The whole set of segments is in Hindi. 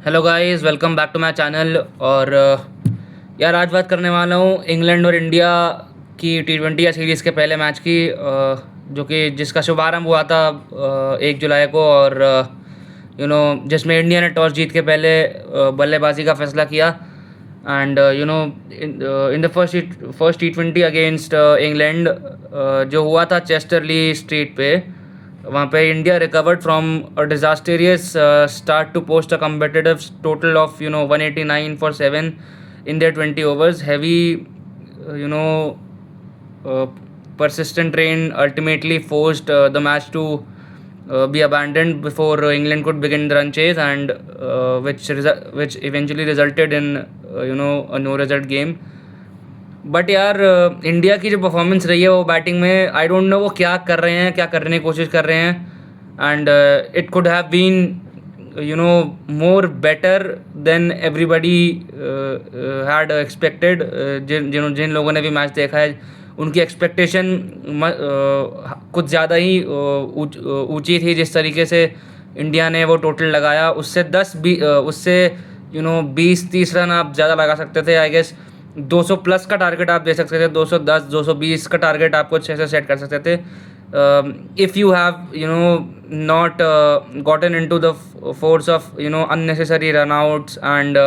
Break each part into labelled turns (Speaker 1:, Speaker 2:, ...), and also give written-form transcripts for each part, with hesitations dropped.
Speaker 1: Hello guys, welcome back to my channel. और यार आज बात करने वाला हूँ इंग्लैंड और इंडिया की टी20 या सीरीज़ के पहले मैच की, जो कि जिसका शुभारंभ हुआ था 1 जुलाई को। और जिसमें इंडिया ने टॉस जीत के पहले बल्लेबाजी का फैसला किया। एंड इन द फर्स्ट टी20 अगेंस्ट इंग्लैंड जो हुआ था चेस्टरली स्ट्रीट पे, वहाँ पे India recovered from a disastrous start to post a competitive total of 189 for 7 in their 20 overs. Heavy you know uh, persistent rain ultimately forced the match to be abandoned before England could begin the run chase, and which eventually resulted in a no result game. But यार इंडिया की जो परफॉर्मेंस रही है वो बैटिंग में, आई डोंट नो वो क्या कर रहे हैं, क्या करने की कोशिश कर रहे हैं। And it could have been more better than everybody had expected. जिन लोगों ने भी मैच देखा है उनकी एक्सपेक्टेशन कुछ ज़्यादा ही ऊंची थी। जिस तरीके से इंडिया ने वो टोटल लगाया, उससे 20-30 रन आप ज़्यादा लगा सकते थे। आई गेस 200 प्लस का टारगेट आप दे सकते थे, 210 220 का टारगेट आपको अच्छे से सेट कर सकते थे if you have not gotten into the force of unnecessary run outs. And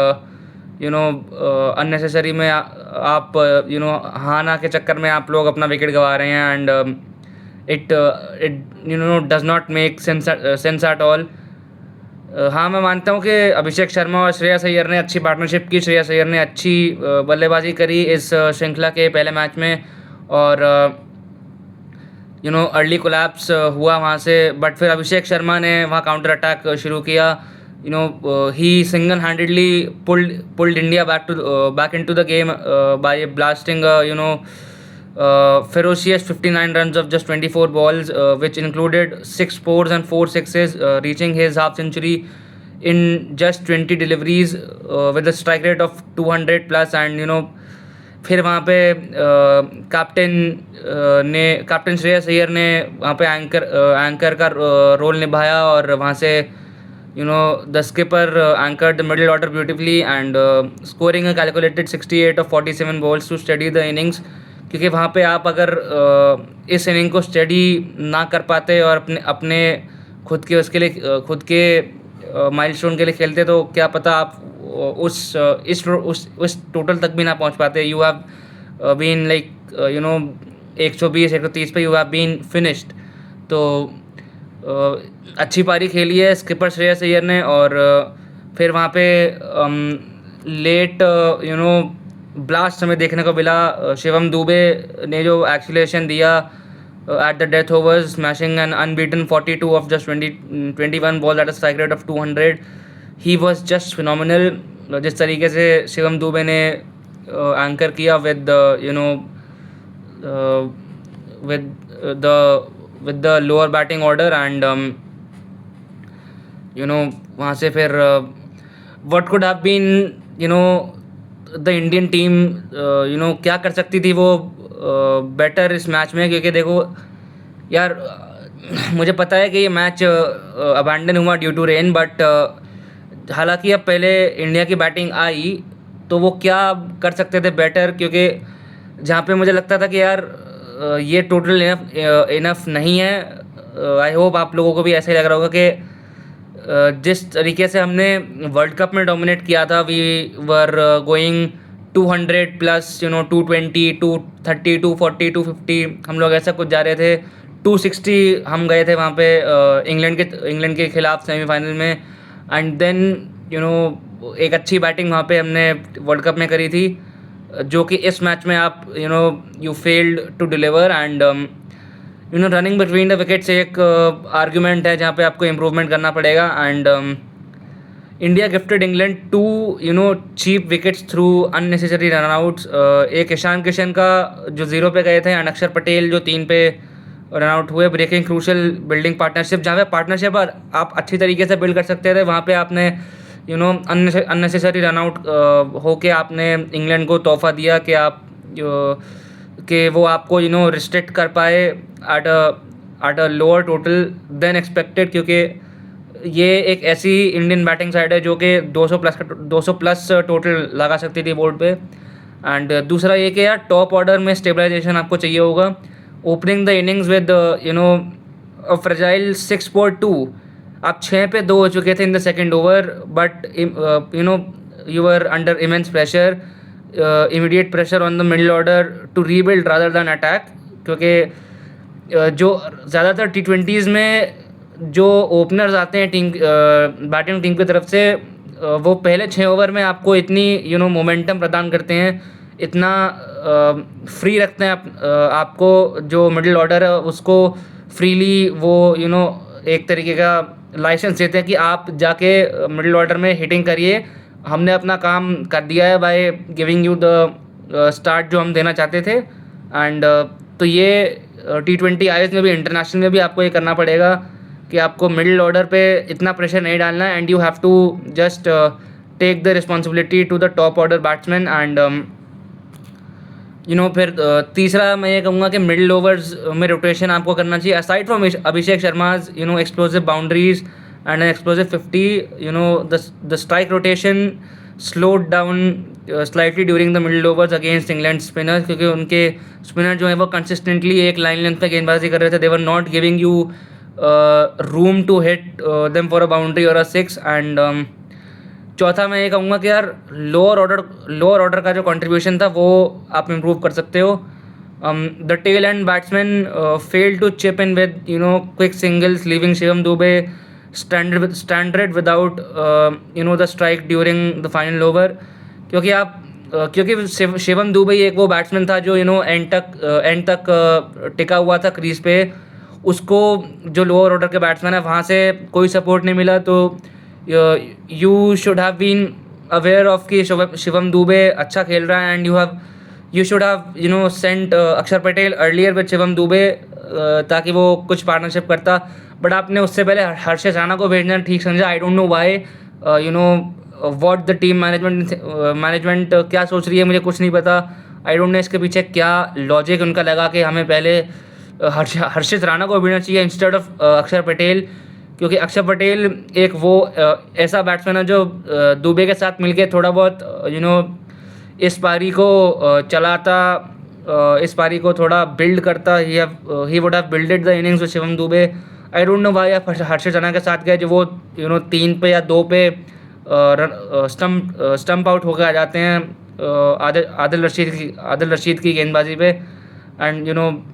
Speaker 1: unnecessary में आप हाना के चक्कर में आप लोग अपना विकेट गंवा रहे हैं। And it it does not make sense at all. हाँ, मैं मानता हूँ कि अभिषेक शर्मा और श्रेयस अय्यर ने अच्छी पार्टनरशिप की। श्रेयस अय्यर ने अच्छी बल्लेबाजी करी इस श्रृंखला के पहले मैच में। और अर्ली कोलैप्स हुआ वहाँ से, बट फिर अभिषेक शर्मा ने वहाँ काउंटर अटैक शुरू किया। He single handedly pulled India back into the game by blasting ferocious 59 runs of just 24 balls, which included 6 fours and 4 sixes, reaching his half century in just 20 deliveries with a strike rate of 200 plus. And फिर वहाँ पे कैप्टन श्रेयस अय्यर ने वहाँ पे एंकर का रोल निभाया। और वहाँ से the skipper anchored the middle order beautifully and scoring a calculated 68 off 47 balls to steady the innings. क्योंकि वहाँ पे आप अगर इस इनिंग को स्टडी ना कर पाते और अपने अपने खुद के उसके लिए खुद के माइलस्टोन के लिए खेलते, तो क्या पता आप उस टोटल तक भी ना पहुंच पाते। यू हैव बीन लाइक 120 130 पे यू हैव बीन फिनिश्ड। तो अच्छी पारी खेली है स्किपर श्रेयस अय्यर ने। और फिर वहाँ पे लेट ब्लास्ट हमें देखने को मिला। शिवम दुबे ने जो एक्सीलरेशन दिया at the death overs, smashing an unbeaten 42 of just 21 balls at a strike rate of 200. He was just phenomenal. जिस तरीके से शिवम दुबे ने एंकर किया with with the lower batting order. And वहाँ से फिर what could have been the Indian team क्या कर सकती थी वो बेटर इस मैच में। क्योंकि देखो यार, मुझे पता है कि ये मैच अबैंडन हुआ ड्यू टू रेन, बट हालांकि अब पहले इंडिया की बैटिंग आई तो वो क्या कर सकते थे बेटर। क्योंकि जहाँ पे मुझे लगता था कि यार ये टोटल इनफ नहीं है। आई होप आप लोगों को भी ऐसा ही लग रहा होगा कि जिस तरीके से हमने वर्ल्ड कप में डोमिनेट किया था, वी वर गोइंग 200 प्लस 220 230 240 250, हम लोग ऐसा कुछ जा रहे थे। 260 हम गए थे वहाँ पे इंग्लैंड के खिलाफ सेमीफाइनल में। एंड देन एक अच्छी बैटिंग वहाँ पे हमने वर्ल्ड कप में करी थी, जो कि इस मैच में आप you failed to deliver. And running between the wickets एक आर्ग्यूमेंट है जहाँ पे आपको इम्प्रूवमेंट करना पड़ेगा। And India gifted England 2 cheap wickets through unnecessary run outs. एक ईशान किशन का जो 0 पे गए थे, एंड अक्षर पटेल जो 3 पे रन आउट हुए, ब्रेकिंग क्रूशल बिल्डिंग पार्टनरशिप। जहाँ पे पार्टनरशिप आप अच्छी तरीके से बिल्ड कर सकते थे, वहाँ पे आपने अननेसेसरी रन आउट होके आपने इंग्लैंड को तोहफा दिया कि आप कि वो आपको रिस्ट्रिक्ट कर पाए at a lower total then expected. क्योंकि ये एक ऐसी इंडियन बैटिंग साइड है जो कि 200 प्लस टोटल लगा सकती थी बोर्ड पे। एंड दूसरा ये कि यार टॉप ऑर्डर में स्टेबलाइजेशन आपको चाहिए होगा। Opening the innings with a fragile 6-2, आप 6-2 हो चुके थे in the second over, but you are under immense pressure, immediate pressure on the middle order to rebuild rather than attack. क्योंकि जो ज़्यादातर T20s में जो ओपनर्स आते हैं टीम बैटिंग टीम की तरफ से, वो पहले 6 ओवर में आपको इतनी मोमेंटम प्रदान करते हैं, इतना फ्री रखते हैं आपको, जो मिडिल ऑर्डर है उसको फ्रीली वो एक तरीके का लाइसेंस देते हैं कि आप जाके मिडिल ऑर्डर में हिटिंग करिए, हमने अपना काम कर दिया है by giving you the start जो हम देना चाहते थे। एंड तो ये T20 आईएस में भी, इंटरनेशनल में भी आपको ये करना पड़ेगा कि आपको मिडिल ऑर्डर पे इतना प्रेशर नहीं डालना है, and you have to just take the responsibility to the top order batsman. And फिर तीसरा मैं ये कहूँगा कि मिडिल ओवर्स में रोटेशन आपको करना चाहिए। Aside from Abhishek Sharma's explosive boundaries and explosive 50, the strike rotation slowed down slightly during the middle overs against England spinners, क्योंकि उनके स्पिनर जो है वो कंसिस्टेंटली एक लाइन लेंथ पे गेंदबाजी कर रहे थे। They were not giving you room to hit them for a boundary और अ सिक्स। एंड चौथा मैं ये कहूँगा कि यार लोअर ऑर्डर का जो कंट्रीब्यूशन था वो आप इम्प्रूव कर सकते हो। The tail end batsman fail to chip in with quick singles, leaving Shivam Dube stranded without the strike during the final over. क्योंकि शिवम दुबे एक वो बैट्समैन था जो एंड तक टिका हुआ था क्रीज पे, उसको जो लोअर ऑर्डर के बैट्समैन है वहाँ से कोई सपोर्ट नहीं मिला। तो you should have been aware of कि शिवम दुबे अच्छा खेल रहा है, and you should have sent Akshar Patel earlier with Shivam Dube, ताकि वो कुछ पार्टनरशिप करता। बट आपने उससे पहले हर्षित राणा को भेजना ठीक समझा। आई don't know why, what the team management क्या सोच रही है, मुझे कुछ नहीं पता। आई डोंट नो इसके पीछे क्या लॉजिक उनका लगा कि हमें पहले हर्षित राणा को भेजना चाहिए इंस्टेड ऑफ अक्षर पटेल। क्योंकि अक्षर पटेल एक वो ऐसा बैट्समैन है जो दुबे के साथ मिलके थोड़ा बहुत इस पारी को चलाता, इस पारी को थोड़ा बिल्ड करता। He would have builded the innings with Shivam Dubey. I don't know why आप हर्षित राणा के साथ गए, जो वो 3 पे या 2 पे स्टम्प आउट होकर आ जाते हैं आदिल रशीद की गेंदबाजी पे। And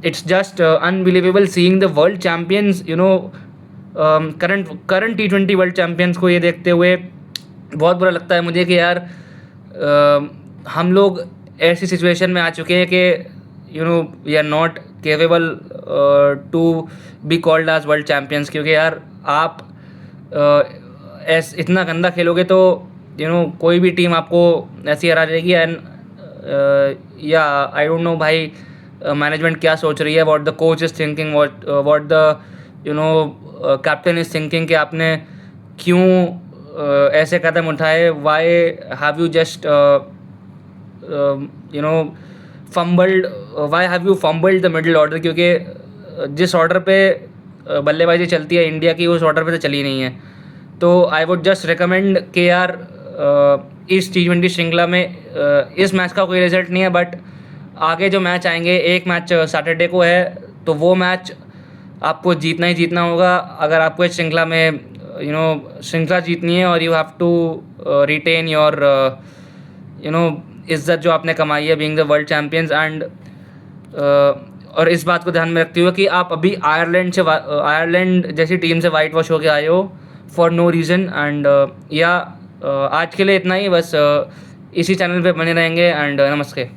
Speaker 1: it's just unbelievable seeing the world champions, current T20 world champions को ये देखते हुए बहुत बुरा लगता है मुझे कि यार हम लोग ऐसी सिचुएशन में आ चुके हैं कि we are not capable to be called as world champions. क्योंकि यार आप इतना गंदा खेलोगे तो कोई भी टीम आपको ऐसी हरा जाएगी। एंड या आई डोंट नो भाई मैनेजमेंट क्या सोच रही है, what the coach is thinking, what the captain is thinking कि आपने क्यों ऐसे कदम उठाए। Why have you just why have you fumbled the middle order. क्योंकि जिस ऑर्डर पे बल्लेबाजी चलती है इंडिया की, उस ऑर्डर पे तो चली नहीं है। तो आई वुड जस्ट रिकमेंड कि यार इस T20 श्रृंखला में इस मैच का कोई रिजल्ट नहीं है, बट आगे जो मैच आएंगे, एक मैच सैटरडे को है, तो वो मैच आपको जीतना ही जीतना होगा अगर आपको इस श्रृंखला में श्रृंखला जीतनी है। और you have to retain your इज्जत जो आपने कमाई है being the world champions. And और इस बात को ध्यान में रखते हुए कि आप अभी आयरलैंड जैसी टीम से वाइट वॉश होके आए हो फॉर नो रीज़न। एंड आज के लिए इतना ही, बस इसी चैनल पे बने रहेंगे। एंड नमस्ते।